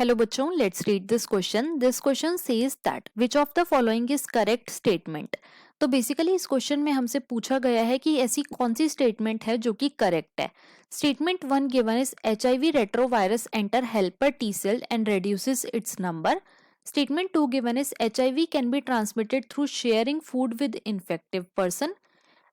Hello बच्चों, let's read this question. This question says that which of the following is correct statement. तो basically इस question में हमसे पूछा गया है कि ऐसी कौन सी स्टेटमेंट है जो कि करेक्ट है. Statement 1 given is HIV retrovirus enter helper T cell and reduces its number. Statement 2 given is HIV can be transmitted through sharing food with infected person.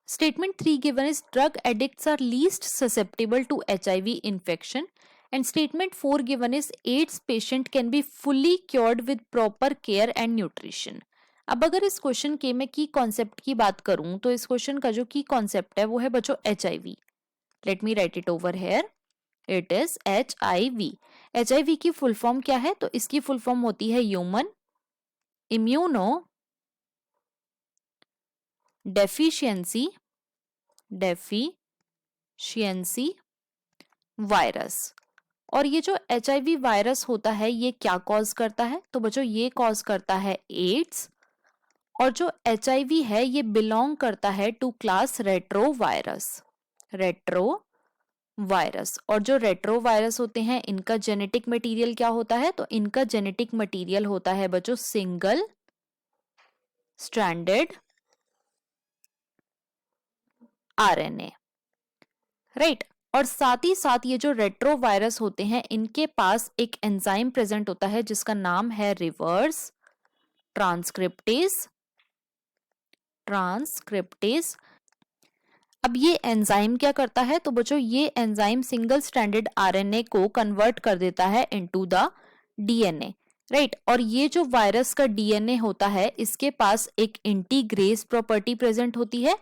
Statement 3 given is drug addicts are least susceptible to HIV infection. And statement 4 given is AIDS patient can be fully cured with proper care and nutrition. अब अगर इस question के मैं की concept की बात करूं तो इस क्वेश्चन का जो की कॉन्सेप्ट है वो है बच्चों HIV. Let me right it over here. It is HIV. HIV की फुल फॉर्म क्या है? तो इसकी फुल फॉर्म होती है ह्यूमन इम्यूनो डेफिशिएंसी वायरस. और ये जो HIV वायरस होता है ये क्या कॉज करता है? तो बच्चों ये कॉज करता है एड्स. और जो HIV है ये बिलोंग करता है टू क्लास रेट्रोवायरस. और जो रेट्रोवायरस होते हैं इनका जेनेटिक मटेरियल क्या होता है? तो इनका जेनेटिक मटेरियल होता है बच्चों सिंगल स्ट्रैंडेड RNA. राइट. और साथ ही साथ ये जो रेट्रोवायरस होते हैं इनके पास एक एंजाइम प्रेजेंट होता है जिसका नाम है रिवर्स ट्रांसक्रिप्टेज. अब ये एंजाइम क्या करता है? तो बच्चों ये एंजाइम सिंगल स्ट्रैंडेड RNA को कन्वर्ट कर देता है इनटू द DNA. राइट. और ये जो वायरस का DNA होता है इसके पास एक इंटीग्रेस प्रॉपर्टी प्रेजेंट होती है.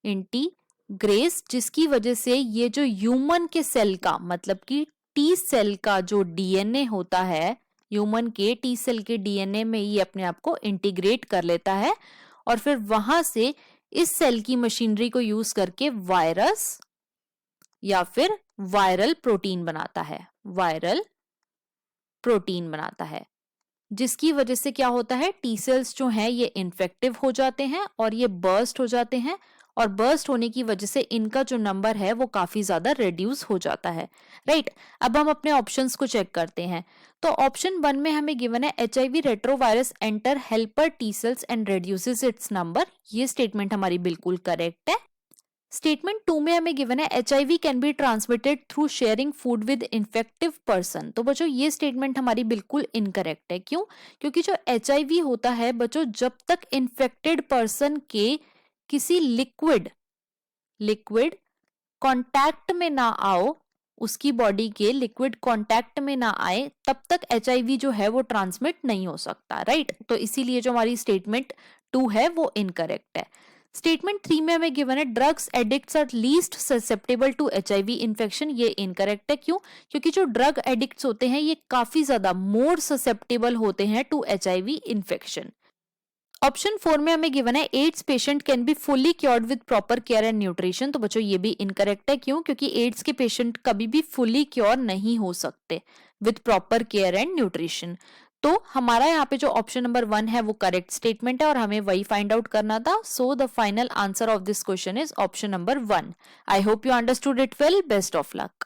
इंटीग्रेस जिसकी वजह से ये जो ह्यूमन के सेल का मतलब कि T सेल का जो DNA होता है ह्यूमन के T सेल के DNA में ये अपने आप को इंटीग्रेट कर लेता है और फिर वहां से इस सेल की मशीनरी को यूज करके वायरस या फिर वायरल प्रोटीन बनाता है जिसकी वजह से क्या होता है T सेल्स जो हैं ये इन्फेक्टिव हो जाते हैं और ये बर्स्ट हो जाते हैं और बर्स्ट होने की वजह से इनका जो नंबर है वो काफी ज्यादा रिड्यूस हो जाता है. राइट. अब हम अपने ऑप्शंस को चेक करते हैं. तो ऑप्शन 1 में हमें गिवन है HIV retrovirus enter helper T cells and reduces it's number. ये स्टेटमेंट हमारी बिल्कुल करेक्ट है. स्टेटमेंट 2 में हमें गिवन है HIV can be transmitted through sharing food with infective person. तो बच्चों ये स्टेटमेंट हमारी बिल्कुल इनकरेक्ट है. क्यों? क्योंकि जो HIV होता है बच्चों जब तक इन्फेक्टेड पर्सन के किसी लिक्विड कांटेक्ट में ना आओ उसकी बॉडी के लिक्विड कांटेक्ट में ना आए तब तक HIV जो है वो ट्रांसमिट नहीं हो सकता. राइट. तो इसीलिए जो हमारी स्टेटमेंट 2 है वो इनकरेक्ट है. स्टेटमेंट 3 में हमें गिवन है drugs addicts are least susceptible to HIV infection. ये इनकरेक्ट है. क्यों? क्योंकि जो ड्रग एडिक्ट्स होते हैं ये काफी ज्यादा मोर ससेप्टेबल होते हैं टू HIV इन्फेक्शन. ऑप्शन 4 में हमें गिवन है ads patient can be fully cured with proper care and nutrition. तो बच्चों ये भी इनकरेक्ट है. क्यों? क्योंकि एड्स के पेशेंट कभी भी फुली क्योर नहीं हो सकते with proper care and nutrition. तो हमारा यहाँ पे जो ऑप्शन नंबर 1 है वो करेक्ट स्टेटमेंट है और हमें वही फाइंड आउट करना था. So the final answer of this question is option number 1. I hope you understood it well. Best of luck.